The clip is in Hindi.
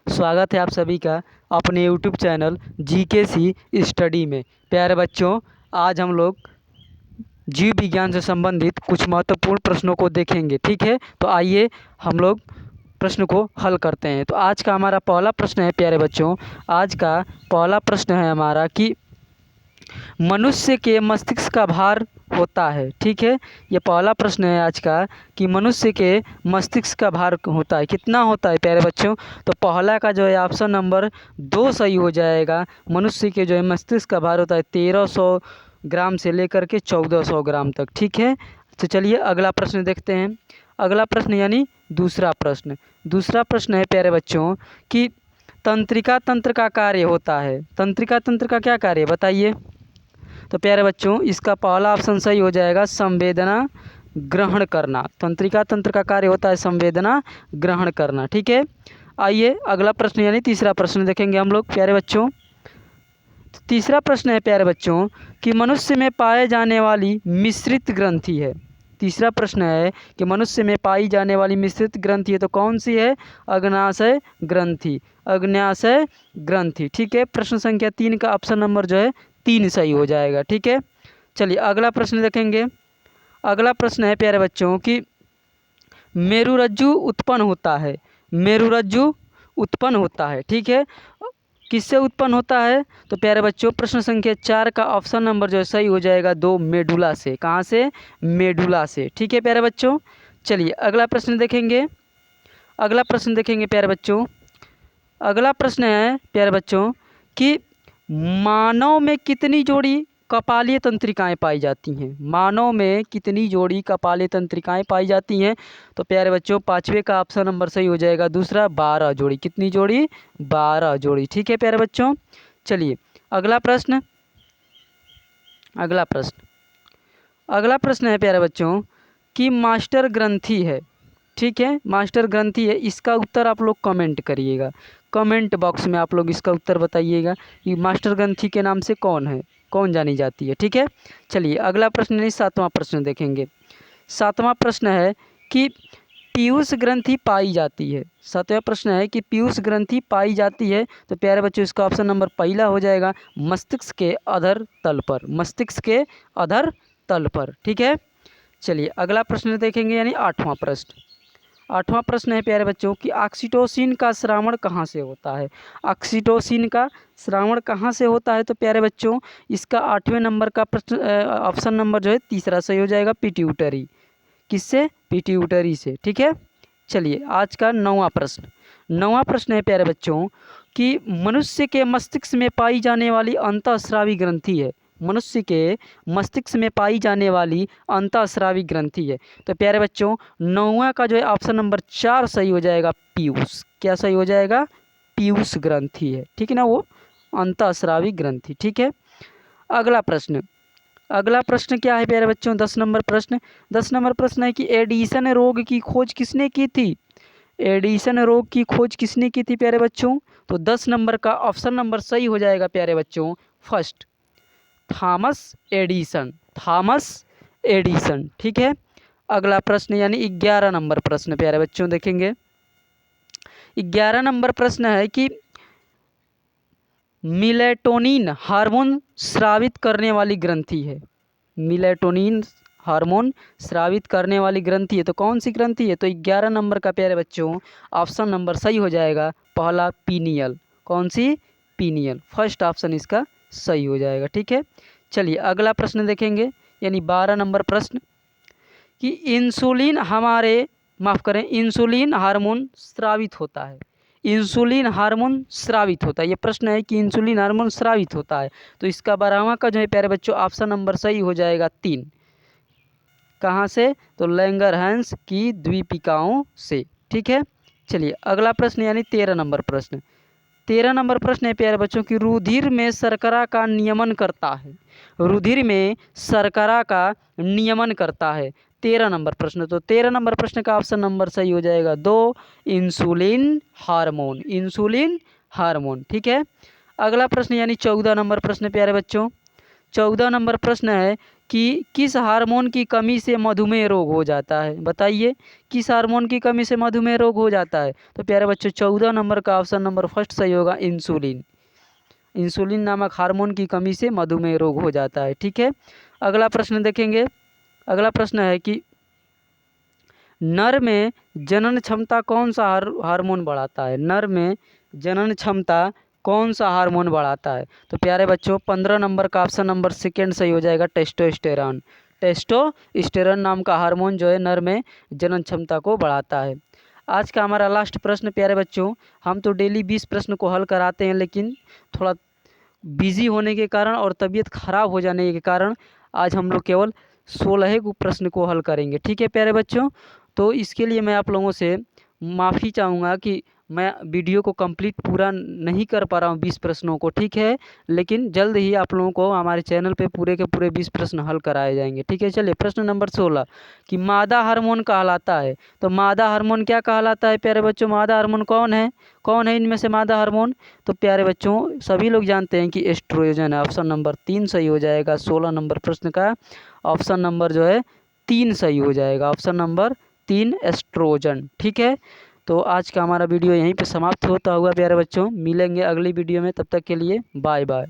स्वागत है आप सभी का अपने यूट्यूब चैनल जीकेसी स्टडी में। प्यारे बच्चों, आज हम लोग जीव विज्ञान से संबंधित कुछ महत्वपूर्ण प्रश्नों को देखेंगे। ठीक है, तो आइए हम लोग प्रश्न को हल करते हैं। तो आज का हमारा पहला प्रश्न है प्यारे बच्चों, आज का पहला प्रश्न है हमारा कि मनुष्य के मस्तिष्क का भार होता है। ठीक है, ये पहला प्रश्न है आज का कि मनुष्य के मस्तिष्क का भार होता है, कितना होता है प्यारे बच्चों। तो पहला का जो है ऑप्शन नंबर 2 सही हो जाएगा। मनुष्य के जो है मस्तिष्क का भार होता है 1300 ग्राम से लेकर के 1400 ग्राम तक। ठीक है, तो चलिए अगला प्रश्न देखते हैं। अगला प्रश्न यानी दूसरा प्रश्न है प्यारे बच्चों कि तंत्रिका तंत्र का कार्य होता है। तंत्रिका तंत्र का क्या कार्य बताइए। तो प्यारे बच्चों, इसका पहला ऑप्शन सही हो जाएगा, संवेदना ग्रहण करना। तंत्रिका तंत्र का कार्य होता है संवेदना ग्रहण करना। ठीक है, आइए अगला प्रश्न यानी तीसरा प्रश्न देखेंगे हम लोग प्यारे बच्चों। तीसरा प्रश्न है प्यारे बच्चों कि मनुष्य में पाए जाने वाली मिश्रित ग्रंथि है। तीसरा प्रश्न है कि मनुष्य में पाई जाने वाली मिश्रित ग्रंथि है, तो कौन सी है? अग्न्याशय ग्रंथि। अग्न्याशय ग्रंथि। ठीक है, प्रश्न संख्या 3 का ऑप्शन नंबर जो है 3 सही हो जाएगा। ठीक है, चलिए अगला प्रश्न देखेंगे। अगला प्रश्न है प्यारे बच्चों कि मेरुरज्जु उत्पन्न होता है। मेरुरज्जु उत्पन्न होता है। ठीक है, किससे उत्पन्न होता है? तो प्यारे बच्चों, प्रश्न संख्या 4 का ऑप्शन नंबर जो है सही हो जाएगा 2, मेडुला से। कहाँ से? मेडुला से। ठीक है प्यारे बच्चों, चलिए अगला प्रश्न देखेंगे। अगला प्रश्न देखेंगे प्यारे बच्चों। अगला प्रश्न है प्यारे बच्चों कि मानव में कितनी जोड़ी कपालीय तंत्रिकाएं पाई जाती हैं। मानव में कितनी जोड़ी कपालीय तंत्रिकाएं पाई जाती हैं? तो प्यारे बच्चों, 5वें का ऑप्शन नंबर सही हो जाएगा दूसरा, 12 जोड़ी। कितनी जोड़ी? 12 जोड़ी। ठीक है प्यारे बच्चों, चलिए अगला प्रश्न। अगला प्रश्न है प्यारे बच्चों कि मास्टर ग्रंथि है। ठीक है, मास्टर ग्रंथि है, इसका उत्तर आप लोग कमेंट करिएगा। कमेंट बॉक्स में आप लोग इसका उत्तर बताइएगा कि मास्टर ग्रंथि के नाम से कौन जानी जाती है। ठीक है, चलिए अगला प्रश्न नहीं, 7वां प्रश्न देखेंगे। 7वां प्रश्न है कि पीयूष ग्रंथि पाई जाती है। 7वां प्रश्न है कि पीयूष ग्रंथि पाई जाती है। तो प्यारे बच्चों, इसका ऑप्शन नंबर पहला हो जाएगा मस्तिष्क के अधर तल पर। मस्तिष्क के अधर तल पर। ठीक है, चलिए अगला प्रश्न देखेंगे यानी 8वां प्रश्न। 8वां प्रश्न है प्यारे बच्चों कि ऑक्सीटोसिन का श्रावण कहाँ से होता है। ऑक्सीटोसिन का श्रावण कहाँ से होता है? तो प्यारे बच्चों, इसका 8वें नंबर का प्रश्न ऑप्शन नंबर जो है तीसरा सही हो जाएगा, पिट्यूटरी। किससे? पिट्यूटरी से। ठीक है, चलिए आज का 9वां प्रश्न। 9वां प्रश्न है प्यारे बच्चों कि मनुष्य के मस्तिष्क में पाई जाने वाली अंतःस्रावी ग्रंथि है। मनुष्य के मस्तिष्क में पाई जाने वाली अंतःस्रावी ग्रंथि है। तो प्यारे बच्चों, 9वां का जो है ऑप्शन नंबर 4 सही हो जाएगा, पीयूष। क्या सही हो जाएगा? पीयूष ग्रंथि है। ठीक है ना, वो अंतःस्रावी ग्रंथि। ठीक है, अगला प्रश्न। अगला प्रश्न क्या है प्यारे बच्चों? 10 नंबर प्रश्न। 10 नंबर प्रश्न है कि एडिसन रोग की खोज किसने की थी। एडिसन रोग की खोज किसने की थी प्यारे बच्चों? तो 10 नंबर का ऑप्शन नंबर सही हो जाएगा प्यारे बच्चों, first, Thomas Edison. Thomas Edison. ठीक है, अगला प्रश्न यानी 11 नंबर प्रश्न प्यारे बच्चों देखेंगे। 11 नंबर प्रश्न है कि मिलेटोनिन हार्मोन स्रावित करने वाली ग्रंथि है। मिलेटोनिन हार्मोन स्रावित करने वाली ग्रंथि है, तो कौन सी ग्रंथि है? तो 11 नंबर का प्यारे बच्चों ऑप्शन नंबर सही हो जाएगा पहला, पीनियल। कौन सी? पीनियल। फर्स्ट ऑप्शन इसका सही हो जाएगा। ठीक है, चलिए अगला प्रश्न देखेंगे यानी 12 नंबर प्रश्न कि इंसुलिन हार्मोन स्रावित होता है। इंसुलिन हार्मोन स्रावित होता है, ये प्रश्न है कि इंसुलिन हार्मोन स्रावित होता है। तो इसका 12वां का जो है प्यारे बच्चों ऑप्शन नंबर सही हो जाएगा 3। कहाँ से? तो लैंगरहैंस की द्वीपिकाओं से। ठीक है, चलिए अगला प्रश्न यानी 13 नंबर प्रश्न। 13 नंबर प्रश्न है प्यारे बच्चों कि रुधिर में शर्करा का नियमन करता है। रुधिर में शर्करा का नियमन करता है। 13 नंबर प्रश्न। तो 13 नंबर प्रश्न का ऑप्शन नंबर सही हो जाएगा 2, इंसुलिन हार्मोन। Insulin hormone. ठीक है, अगला प्रश्न यानी 14 नंबर प्रश्न प्यारे बच्चों। 14 नंबर प्रश्न है कि किस हार्मोन की कमी से मधुमेह रोग हो जाता है? बताइए, किस हार्मोन की कमी से मधुमेह रोग हो जाता है? तो प्यारे बच्चों 14 नंबर का ऑप्शन नंबर फर्स्ट सही होगा, इंसुलिन। इंसुलिन नामक हार्मोन की कमी से मधुमेह रोग हो जाता है। ठीक है, अगला प्रश्न देखेंगे। अगला प्रश्न है कि नर में जनन क्षमता कौन सा हार्मोन बढ़ाता है? नर में जनन क्षमता कौन सा हार्मोन बढ़ाता है? तो प्यारे बच्चों 15 नंबर का ऑप्शन नंबर सेकेंड सही हो जाएगा, टेस्टोस्टेरॉन। टेस्टोस्टेरॉन नाम का हार्मोन जो है नर में जनन क्षमता को बढ़ाता है। आज का हमारा लास्ट प्रश्न प्यारे बच्चों, हम तो डेली 20 प्रश्न को हल कराते हैं, लेकिन थोड़ा बिजी होने के कारण और तबीयत खराब हो जाने के कारण आज हम लोग केवल 16 प्रश्न को हल करेंगे। ठीक है प्यारे बच्चों, तो इसके लिए मैं आप लोगों से माफ़ी चाहूँगा कि मैं वीडियो को कंप्लीट पूरा नहीं कर पा रहा हूँ 20 प्रश्नों को। ठीक है, लेकिन जल्द ही आप लोगों को हमारे चैनल पे पूरे के पूरे 20 प्रश्न हल कराए जाएंगे। ठीक है, चलिए प्रश्न नंबर 16 कि मादा हार्मोन कहलाता है। तो मादा हार्मोन क्या कहलाता है प्यारे बच्चों? मादा हार्मोन कौन है? कौन है इनमें से मादा हार्मोन? तो प्यारे बच्चों सभी लोग जानते हैं कि एस्ट्रोजन है। ऑप्शन नंबर 3 सही हो जाएगा 16 नंबर प्रश्न का। ऑप्शन नंबर जो है 3 सही हो जाएगा, ऑप्शन नंबर 3 एस्ट्रोजन। ठीक है, तो आज का हमारा वीडियो यहीं पे समाप्त होता हुआ प्यारे बच्चों, मिलेंगे अगली वीडियो में, तब तक के लिए बाय बाय।